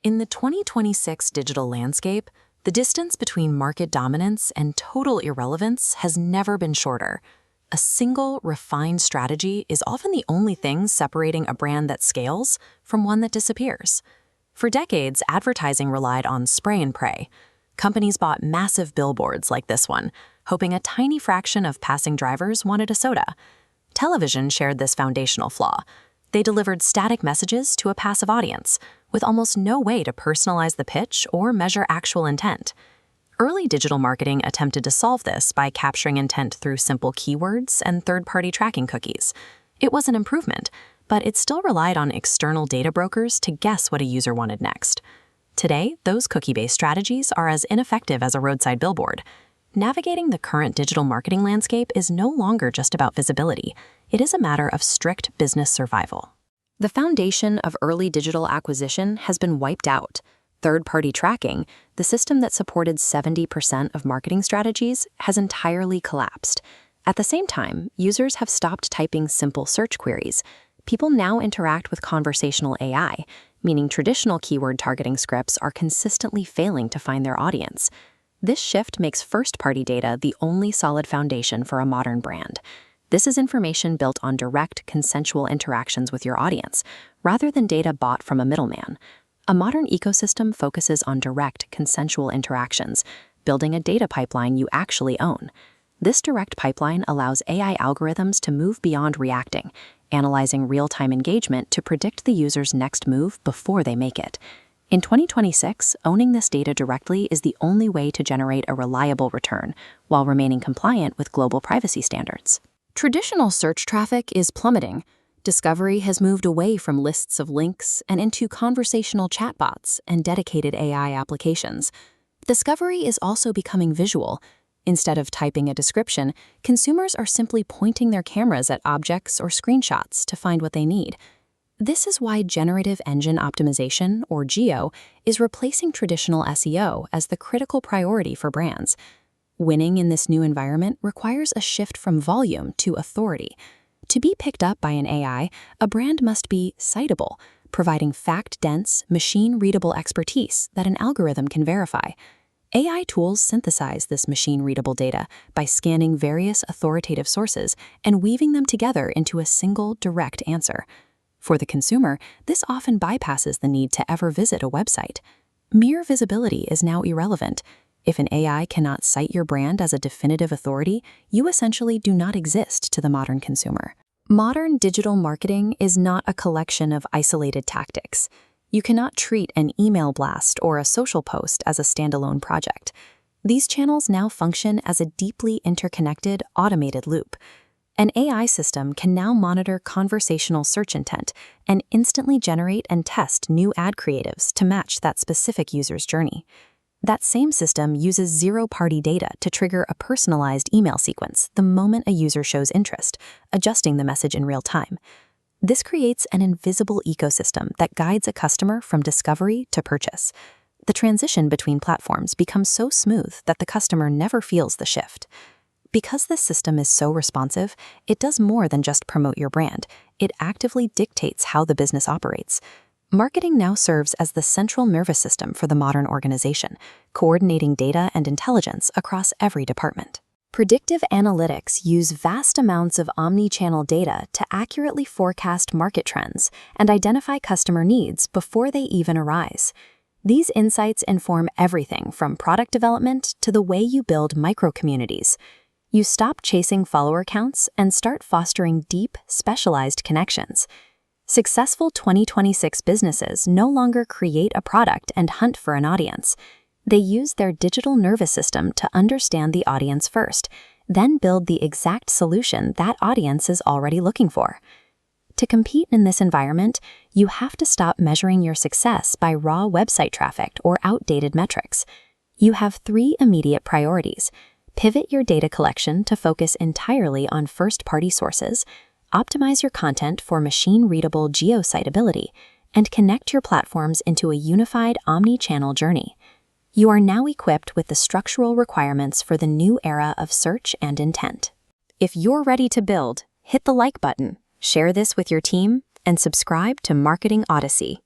In the 2026 digital landscape, the distance between market dominance and total irrelevance has never been shorter. A single, refined strategy is often the only thing separating a brand that scales from one that disappears. For decades, advertising relied on spray and pray. Companies bought massive billboards like this one, hoping a tiny fraction of passing drivers wanted a soda. Television shared this foundational flaw. They delivered static messages to a passive audience, with almost no way to personalize the pitch or measure actual intent. Early digital marketing attempted to solve this by capturing intent through simple keywords and third-party tracking cookies. It was an improvement, but it still relied on external data brokers to guess what a user wanted next. Today, those cookie-based strategies are as ineffective as a roadside billboard. Navigating the current digital marketing landscape is no longer just about visibility. It is a matter of strict business survival. The foundation of early digital acquisition has been wiped out. Third-party tracking, the system that supported 70% of marketing strategies, has entirely collapsed. At the same time, users have stopped typing simple search queries. People now interact with conversational AI, meaning traditional keyword targeting scripts are consistently failing to find their audience. This shift makes first-party data the only solid foundation for a modern brand. This is information built on direct, consensual interactions with your audience, rather than data bought from a middleman. A modern ecosystem focuses on direct, consensual interactions, building a data pipeline you actually own. This direct pipeline allows AI algorithms to move beyond reacting, analyzing real-time engagement to predict the user's next move before they make it. In 2026, owning this data directly is the only way to generate a reliable return, while remaining compliant with global privacy standards. Traditional search traffic is plummeting. Discovery has moved away from lists of links and into conversational chatbots and dedicated AI applications. Discovery is also becoming visual. Instead of typing a description, consumers are simply pointing their cameras at objects or screenshots to find what they need. This is why generative engine optimization, or GEO, is replacing traditional SEO as the critical priority for brands. Winning in this new environment requires a shift from volume to authority. To be picked up by an AI, a brand must be citable, providing fact-dense, machine-readable expertise that an algorithm can verify. AI tools synthesize this machine-readable data by scanning various authoritative sources and weaving them together into a single, direct answer. For the consumer, this often bypasses the need to ever visit a website. Mere visibility is now irrelevant. If an AI cannot cite your brand as a definitive authority, you essentially do not exist to the modern consumer. Modern digital marketing is not a collection of isolated tactics. You cannot treat an email blast or a social post as a standalone project. These channels now function as a deeply interconnected, automated loop. An AI system can now monitor conversational search intent and instantly generate and test new ad creatives to match that specific user's journey. That same system uses zero-party data to trigger a personalized email sequence the moment a user shows interest, adjusting the message in real time. This creates an invisible ecosystem that guides a customer from discovery to purchase. The transition between platforms becomes so smooth that the customer never feels the shift. Because this system is so responsive, it does more than just promote your brand. It actively dictates how the business operates. Marketing now serves as the central nervous system for the modern organization, coordinating data and intelligence across every department. Predictive analytics use vast amounts of omni-channel data to accurately forecast market trends and identify customer needs before they even arise. These insights inform everything from product development to the way you build micro-communities. You stop chasing follower counts and start fostering deep, specialized connections. Successful 2026 businesses no longer create a product and hunt for an audience. They use their digital nervous system to understand the audience first, then build the exact solution that audience is already looking for. To compete in this environment, you have to stop measuring your success by raw website traffic or outdated metrics. You have 3 immediate priorities. Pivot your data collection to focus entirely on first-party sources, optimize your content for machine-readable geo-citability, and connect your platforms into a unified omni-channel journey. You are now equipped with the structural requirements for the new era of search and intent. If you're ready to build, hit the like button, share this with your team, and subscribe to Marketing Odyssey.